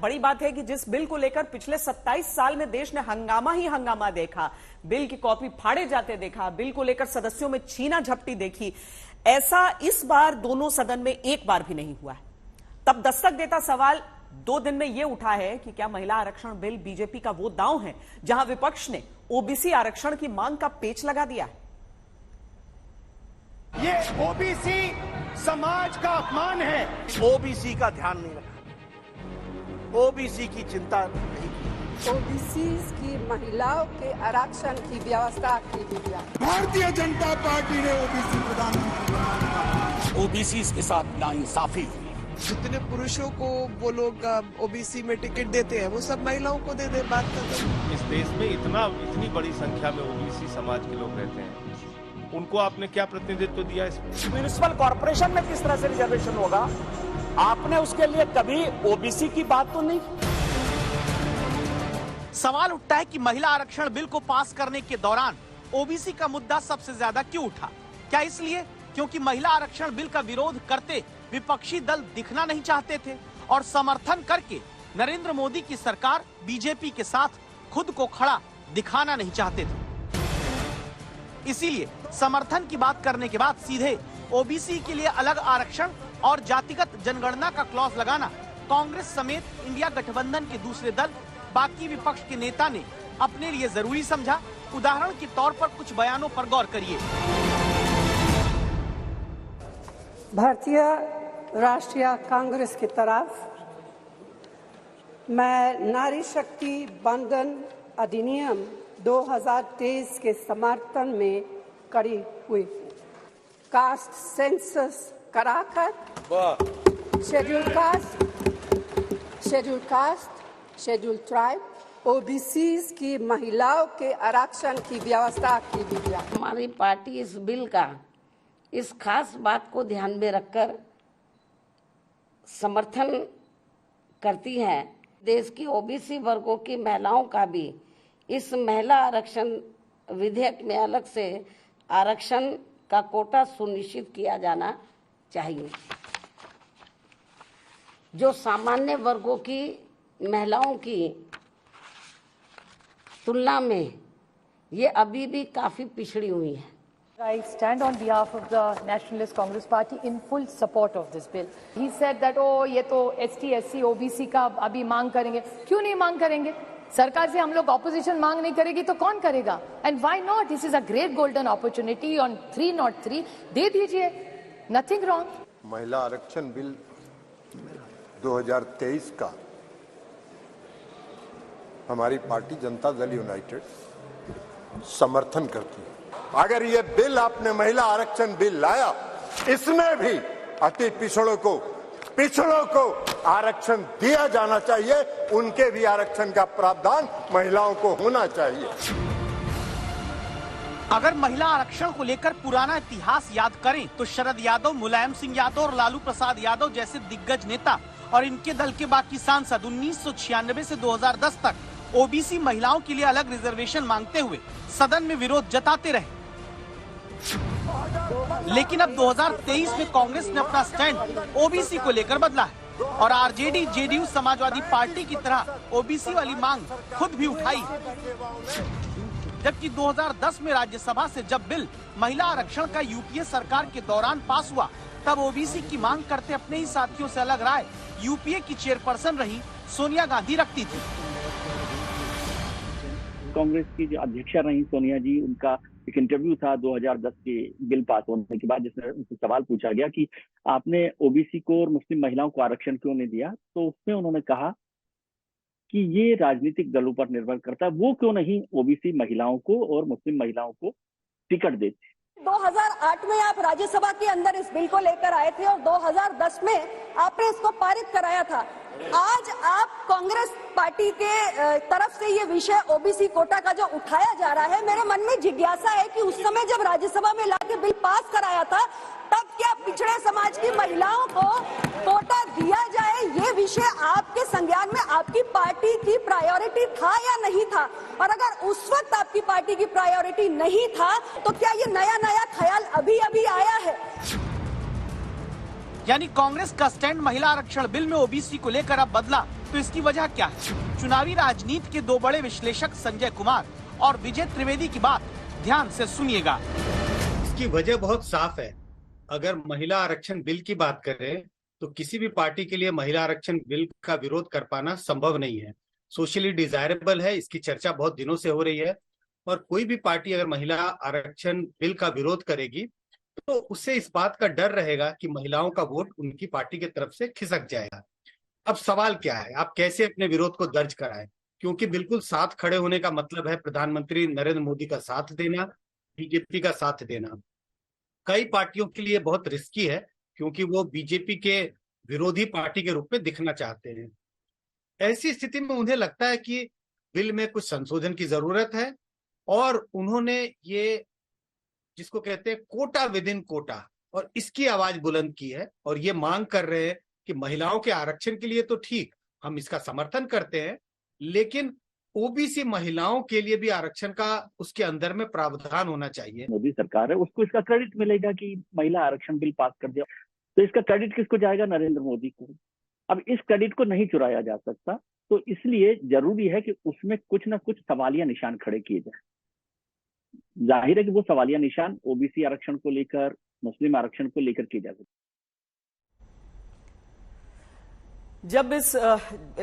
बड़ी बात है कि जिस बिल को लेकर पिछले 27 साल में देश ने हंगामा ही हंगामा देखा, बिल की कॉपी फाड़े जाते देखा, बिल को लेकर सदस्यों में छीना झपटी देखी, ऐसा इस बार दोनों सदन में एक बार भी नहीं हुआ है। तब दस्तक देता सवाल 2 दिन में यह उठा है कि क्या महिला आरक्षण बिल बीजेपी का वो दांव है जहां विपक्ष ने ओबीसी आरक्षण की मांग का पेच लगा दिया है। ये ओबीसी समाज का अपमान है। ओबीसी का ध्यान नहीं रखा, ओबीसी की चिंता नहीं की, ओबीसी की महिलाओं के आरक्षण की व्यवस्था की गई। भारतीय जनता पार्टी ने ओबीसी प्रधानमंत्री, ओबीसी के साथ नाइंसाफी। जितने पुरुषों को वो लोग ओबीसी में टिकट देते हैं वो सब महिलाओं को दे दे। बात करते इस देश में इतनी बड़ी संख्या में ओबीसी समाज के लोग रहते हैं, उनको आपने क्या प्रतिनिधित्व दिया? म्युनिसिपल कॉर्पोरेशन में किस तरह से रिजर्वेशन होगा, आपने उसके लिए कभी ओबीसी की बात तो नहीं की। सवाल उठता है कि महिला आरक्षण बिल को पास करने के दौरान ओबीसी का मुद्दा सबसे ज्यादा क्यों उठा? क्या इसलिए क्योंकि महिला आरक्षण बिल का विरोध करते विपक्षी दल दिखना नहीं चाहते थे और समर्थन करके नरेंद्र मोदी की सरकार बीजेपी के साथ खुद को खड़ा दिखाना नहीं चाहते थे? इसीलिए समर्थन की बात करने के बाद सीधे ओबीसी के लिए अलग आरक्षण और जातिगत जनगणना का क्लॉज लगाना कांग्रेस समेत इंडिया गठबंधन के दूसरे दल, बाकी विपक्ष के नेता ने अपने लिए जरूरी समझा। उदाहरण के तौर पर कुछ बयानों पर गौर करिए। भारतीय राष्ट्रीय कांग्रेस की तरफ मैं नारी शक्ति बंधन अधिनियम 2023 के समर्थन में खड़ी हुई। कास्ट सेंसस कराकर schedule caste, schedule tribe, OBC की महिलाओं के आरक्षण की व्यवस्था की गई। हमारी पार्टी इस बिल का इस खास बात को ध्यान में रखकर समर्थन करती है। देश की ओबीसी वर्गों की महिलाओं का भी इस महिला आरक्षण विधेयक में अलग से आरक्षण का कोटा सुनिश्चित किया जाना चाहिए। जो सामान्य वर्गों की महिलाओं की तुलना में ये अभी भी काफी पिछड़ी हुई है। I stand on behalf of the Nationalist Congress Party in full support of this bill. He said that ये तो ST, SC, OBC का अभी मांग करेंगे। क्यों नहीं मांग करेंगे? सरकार से हम लोग ऑपोजिशन मांग नहीं करेगी तो कौन करेगा? And why not? This is a great golden opportunity on 303. दे दीजिए, nothing wrong. महिला आरक्षण बिल 2023 का हमारी पार्टी जनता दल यूनाइटेड समर्थन करती है। अगर ये बिल आपने महिला आरक्षण बिल लाया, इसमें भी अति पिछड़ों को आरक्षण दिया जाना चाहिए, उनके भी आरक्षण का प्रावधान महिलाओं को होना चाहिए। अगर महिला आरक्षण को लेकर पुराना इतिहास याद करें तो शरद यादव, मुलायम सिंह यादव और लालू प्रसाद यादव जैसे दिग्गज नेता और इनके दल के बाकी सांसद 1996 से 2010 तक ओबीसी महिलाओं के लिए अलग रिजर्वेशन मांगते हुए सदन में विरोध जताते रहे। लेकिन अब 2023 में कांग्रेस ने अपना स्टैंड ओबीसी को लेकर बदला है और आरजेडी, जेडीयू, समाजवादी पार्टी की तरह ओबीसी वाली मांग खुद भी उठाई। जबकि 2010 में राज्यसभा से जब बिल महिला आरक्षण का यूपीए सरकार के दौरान पास हुआ, तब ओबीसी की मांग करते अपने ही साथियों से अलग राय यूपीए की चेयरपर्सन रही सोनिया गांधी रखती थी। कांग्रेस की जो अध्यक्षा रही सोनिया जी, उनका एक इंटरव्यू था 2010 के बिल पास होने के बाद, जिसमें उनसे सवाल पूछा गया कि आपने ओबीसी को और मुस्लिम महिलाओं को आरक्षण क्यों नहीं दिया, तो उसमें उन्होंने कहा कि ये राजनीतिक दलों पर निर्भर करता है, वो क्यों नहीं ओबीसी महिलाओं को और मुस्लिम महिलाओं को टिकट देते। 2008 में आप राज्यसभा के अंदर इस बिल को लेकर आए थे और 2010 में आपने इसको पारित कराया था। आज आप कांग्रेस पार्टी के तरफ से ये विषय ओबीसी कोटा का जो उठाया जा रहा है, मेरे मन में जिज्ञासा है कि उस समय जब राज्यसभा में लाके बिल पास कराया था, तब क्या पिछड़े समाज की महिलाओं को कोटा दिया जाए, ये विषय आपके संज्ञान में आपकी पार्टी की प्रायोरिटी था या नहीं था? और अगर उस वक्त आपकी पार्टी की प्रायोरिटी नहीं था, तो क्या ये नया ख्याल अभी अभी आया है? यानी कांग्रेस का स्टैंड महिला आरक्षण बिल में ओबीसी को लेकर अब बदला तो इसकी वजह क्या है? चुनावी राजनीति के दो बड़े विश्लेषक संजय कुमार और विजय त्रिवेदी की बात ध्यान से सुनिएगा। इसकी वजह बहुत साफ है। अगर महिला आरक्षण बिल की बात करें तो किसी भी पार्टी के लिए महिला आरक्षण बिल का विरोध कर पाना संभव नहीं है। सोशली डिजायरेबल है, इसकी चर्चा बहुत दिनों से हो रही है, और कोई भी पार्टी अगर महिला आरक्षण बिल का विरोध करेगी तो उससे इस बात का डर रहेगा कि महिलाओं का वोट उनकी पार्टी की तरफ से खिसक जाएगा। अब सवाल क्या है, आप कैसे अपने विरोध को दर्ज कराएं? क्योंकि बिल्कुल साथ खड़े होने का मतलब है प्रधानमंत्री नरेंद्र मोदी का साथ देना, बीजेपी का साथ देना। कई पार्टियों के लिए बहुत रिस्की है क्योंकि वो बीजेपी के विरोधी पार्टी के रूप में दिखना चाहते हैं। ऐसी स्थिति में उन्हें लगता है कि बिल में कुछ संशोधन की जरूरत है, और उन्होंने ये जिसको कहते हैं कोटा विद इन कोटा, और इसकी आवाज बुलंद की है और ये मांग कर रहे हैं कि महिलाओं के आरक्षण के लिए तो ठीक, हम इसका समर्थन करते हैं, लेकिन ओबीसी महिलाओं के लिए भी आरक्षण का उसके अंदर में प्रावधान होना चाहिए। मोदी सरकार है, उसको इसका क्रेडिट मिलेगा कि महिला आरक्षण बिल पास कर दिया, तो इसका क्रेडिट किसको जाएगा? नरेंद्र मोदी को। अब इस क्रेडिट को नहीं चुराया जा सकता, तो इसलिए जरूरी है कि उसमें कुछ ना कुछ सवालिया निशान खड़े किए जाए। जाहिर है कि वो सवालिया निशान ओबीसी आरक्षण को लेकर, मुस्लिम आरक्षण को लेकर किए जा सकते। जब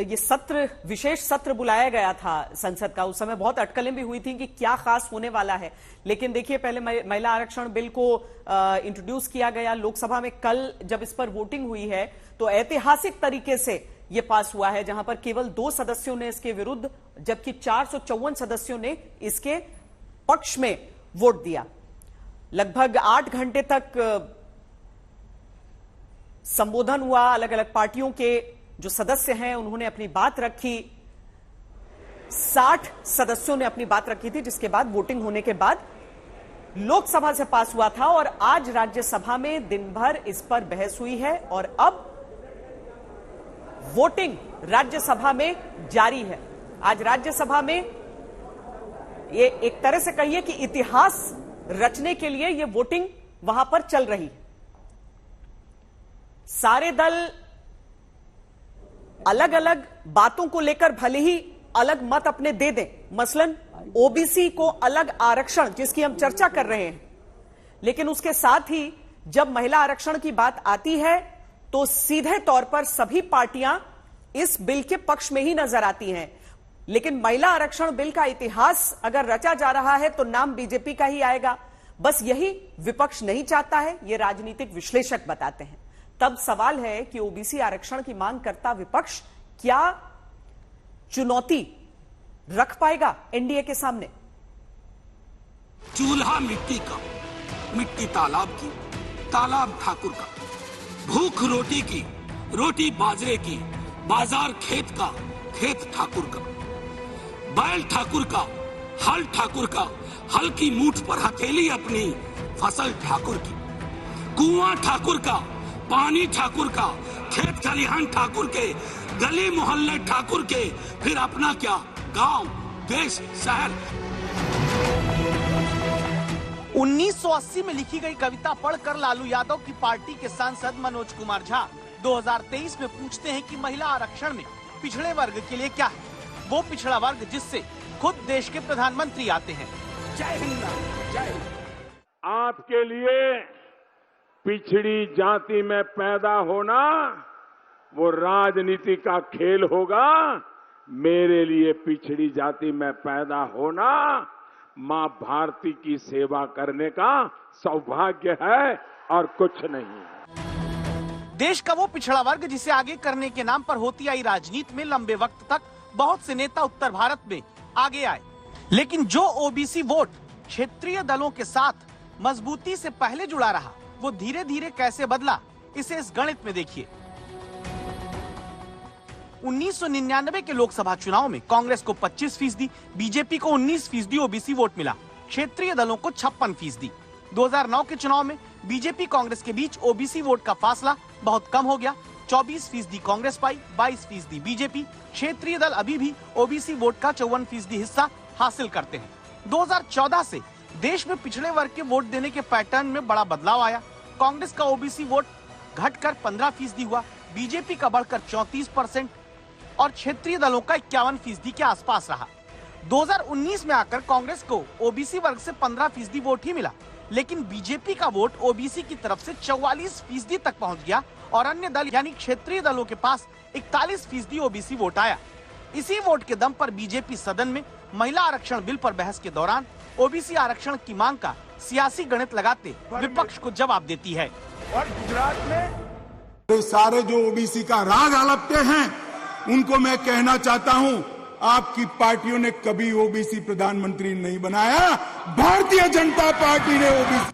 ये सत्र, विशेष सत्र बुलाया गया था संसद का, उस समय बहुत अटकलें भी हुई थी कि क्या खास होने वाला है। लेकिन देखिए, पहले महिला आरक्षण बिल को इंट्रोड्यूस किया गया लोकसभा में। कल जब इस पर वोटिंग हुई है तो ऐतिहासिक तरीके से ये पास हुआ है, जहां पर केवल 2 सदस्यों ने इसके विरुद्ध जबकि 454 सदस्यों ने इसके पक्ष में वोट दिया। लगभग 8 घंटे तक संबोधन हुआ, अलग अलग पार्टियों के जो सदस्य हैं उन्होंने अपनी बात रखी। 60 सदस्यों ने अपनी बात रखी थी, जिसके बाद वोटिंग होने के बाद लोकसभा से पास हुआ था, और आज राज्यसभा में दिन भर इस पर बहस हुई है और अब वोटिंग राज्यसभा में जारी है। आज राज्यसभा में ये एक तरह से कहिए कि इतिहास रचने के लिए ये वोटिंग वहां पर चल रही है। सारे दल अलग अलग बातों को लेकर भले ही अलग मत अपने दे दें, मसलन ओबीसी को अलग आरक्षण जिसकी हम चर्चा कर रहे हैं, लेकिन उसके साथ ही जब महिला आरक्षण की बात आती है तो सीधे तौर पर सभी पार्टियां इस बिल के पक्ष में ही नजर आती हैं। लेकिन महिला आरक्षण बिल का इतिहास अगर रचा जा रहा है तो नाम बीजेपी का ही आएगा। बस यही विपक्ष नहीं चाहता है, ये राजनीतिक विश्लेषक बताते हैं। तब सवाल है कि ओबीसी आरक्षण की मांग करता विपक्ष क्या चुनौती रख पाएगा एनडीए के सामने? चूल्हा मिट्टी का, मिट्टी तालाब की, तालाब ठाकुर का, भूख रोटी की, रोटी बाजरे की, बाजार खेत का, खेत ठाकुर का, बैल ठाकुर का, हल ठाकुर का, हल की मूठ पर हथेली अपनी, फसल ठाकुर की, कुआं ठाकुर का, पानी ठाकुर का, खेत खलिहान ठाकुर के, गली मोहल्ले ठाकुर के, फिर अपना क्या, गांव, देश, शहर। 1980 में लिखी गई कविता पढ़कर लालू यादव की पार्टी के सांसद मनोज कुमार झा 2023 में पूछते हैं कि महिला आरक्षण में पिछड़े वर्ग के लिए क्या है, वो पिछड़ा वर्ग जिससे खुद देश के प्रधानमंत्री आते हैं। जय हिंद, जय हिंद। आपके लिए पिछड़ी जाति में पैदा होना वो राजनीति का खेल होगा, मेरे लिए पिछड़ी जाति में पैदा होना मां भारती की सेवा करने का सौभाग्य है और कुछ नहीं। देश का वो पिछड़ा वर्ग जिसे आगे करने के नाम पर होती आई राजनीति में लंबे वक्त तक बहुत से नेता उत्तर भारत में आगे आए, लेकिन जो ओबीसी वोट क्षेत्रीय दलों के साथ मजबूती से पहले जुड़ा रहा, वो धीरे धीरे कैसे बदला, इसे इस गणित में देखिए। 1999 के लोकसभा चुनाव में कांग्रेस को 25%, बीजेपी को 19% ओबीसी वोट मिला, क्षेत्रीय दलों को 56%। 2009 के चुनाव में बीजेपी कांग्रेस के बीच ओबीसी वोट का फासला बहुत कम हो गया, 24% कांग्रेस पाई, 22% बीजेपी। क्षेत्रीय दल अभी भी ओबीसी वोट का 54% हिस्सा हासिल करते हैं। 2014 से देश में पिछड़े वर्ग के वोट देने के पैटर्न में बड़ा बदलाव आया। कांग्रेस का ओबीसी वोट घटकर 15% हुआ, बीजेपी का बढ़कर 34%। और क्षेत्रीय दलों का 51% के आसपास रहा। 2019 में आकर कांग्रेस को ओबीसी वर्ग से 15% वोट ही मिला, लेकिन बीजेपी का वोट ओबीसी की तरफ से 44% तक पहुंच गया और अन्य दल यानी क्षेत्रीय दलों के पास 41% ओबीसी वोट आया। इसी वोट के दम पर बीजेपी सदन में महिला आरक्षण बिल पर बहस के दौरान ओबीसी आरक्षण की मांग का सियासी गणित लगाते विपक्ष को जवाब देती है। और गुजरात में सारे जो ओबीसी का राग हड़पते हैं उनको मैं कहना चाहता हूं, आपकी पार्टियों ने कभी ओबीसी प्रधानमंत्री नहीं बनाया, भारतीय जनता पार्टी ने ओबीसी